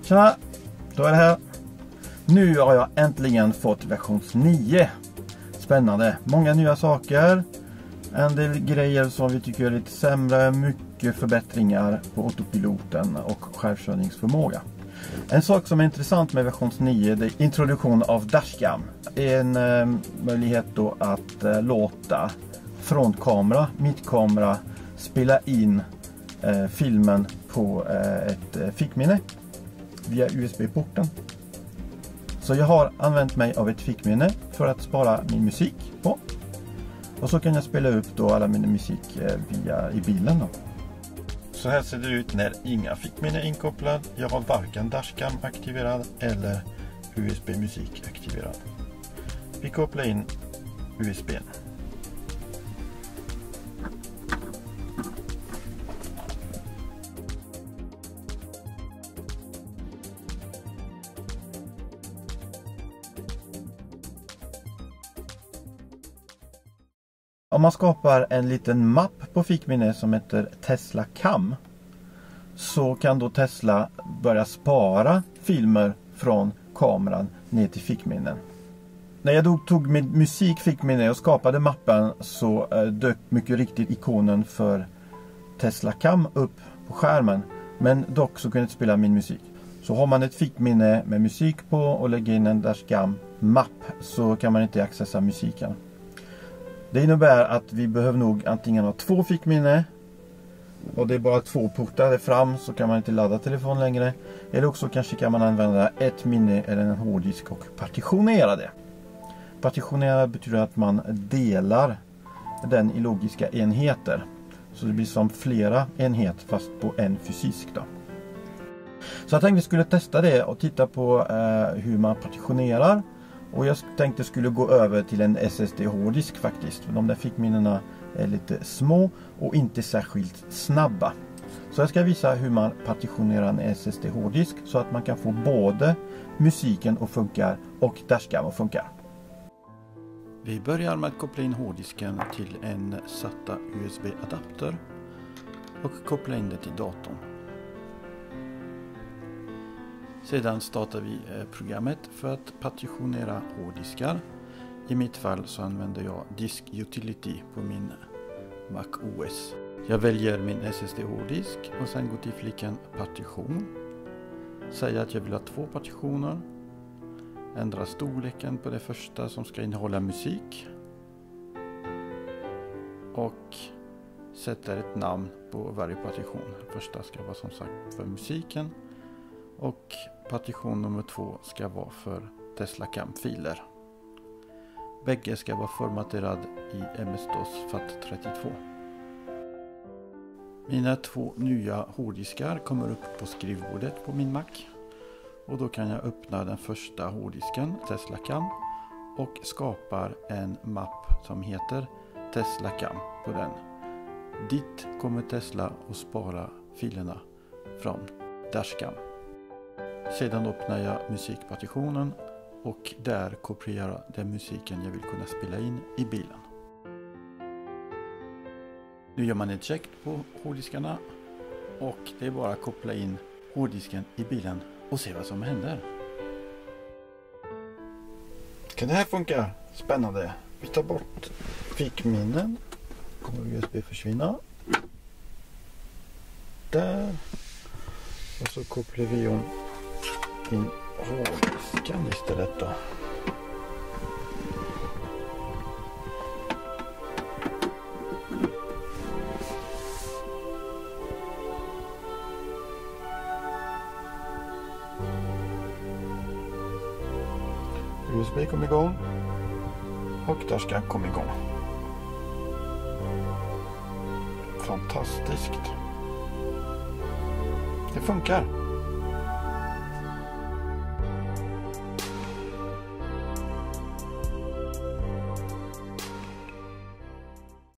Tjena, då är det här. Nu har jag äntligen fått version 9. Spännande, många nya saker. En del grejer som vi tycker är lite sämre. Mycket förbättringar på autopiloten och självkörningsförmåga. En sak som är intressant med version 9 det är introduktion av dashcam. En möjlighet då att låta frontkamera, mittkamera spela in filmen på ett fickminne via USB-porten. Så jag har använt mig av ett fickminne för att spara min musik på. Och så kan jag spela upp då alla min musik i bilen då. Så här ser det ut när inga fickminne är inkopplad. Jag har varken dashcam aktiverad eller USB-musik aktiverad. Vi kopplar in USB. Om man skapar en liten mapp på fickminne som heter Tesla Cam så kan då Tesla börja spara filmer från kameran ner till fickminnen. När jag då tog min musik fickminne och skapade mappen så dök mycket riktigt ikonen för Tesla Cam upp på skärmen. Men dock så kunde jag inte spela min musik. Så har man ett fickminne med musik på och lägger in en dashcam mapp så kan man inte accessa musiken. Det innebär att vi behöver nog antingen ha 2 fickminne och det är bara 2 portar fram så kan man inte ladda telefon längre. Eller också kanske kan man använda ett minne eller en hårddisk och partitionera det. Partitionera betyder att man delar den i logiska enheter. Så det blir som flera enheter fast på en fysisk då. Så jag tänkte vi skulle testa det och titta på hur man partitionerar. Och jag tänkte skulle gå över till en SSD-hårddisk faktiskt. För de där fickminnena är lite små och inte särskilt snabba. Så jag ska visa hur man partitionerar en SSD-hårddisk så att man kan få både musiken att funka och dashcam att funka. Vi börjar med att koppla in hårddisken till en SATA USB-adapter och koppla in det till datorn. Sedan startar vi programmet för att partitionera hårddiskar. I mitt fall så använder jag Disk Utility på min Mac OS. Jag väljer min SSD-hårddisk och sen går till fliken partition. Säger att jag vill ha 2 partitioner. Ändra storleken på det första som ska innehålla musik. Och sätter ett namn på varje partition. Första ska vara som sagt för musiken. Och partition nummer 2 ska vara för Tesla Cam-filer. Bägge ska vara formaterad i MS-DOS FAT32. Mina 2 nya hårddiskar kommer upp på skrivbordet på min Mac. Och då kan jag öppna den första hårddisken, Tesla Cam, och skapar en mapp som heter Tesla Cam på den. Dit kommer Tesla att spara filerna från dashcam. Sedan öppnar jag musikpartitionen och där kopierar jag den musiken jag vill kunna spela in i bilen. Nu gör man ett check på hårddiskarna och det är bara att koppla in hårddisken i bilen och se vad som händer. Kan det här funka? Spännande. Vi tar bort fickminnen. Kommer USB försvinna. Där. Och så kopplar vi om in hårddisken istället då. USB kom igång och dashcam kom igång. Fantastiskt. Det funkar.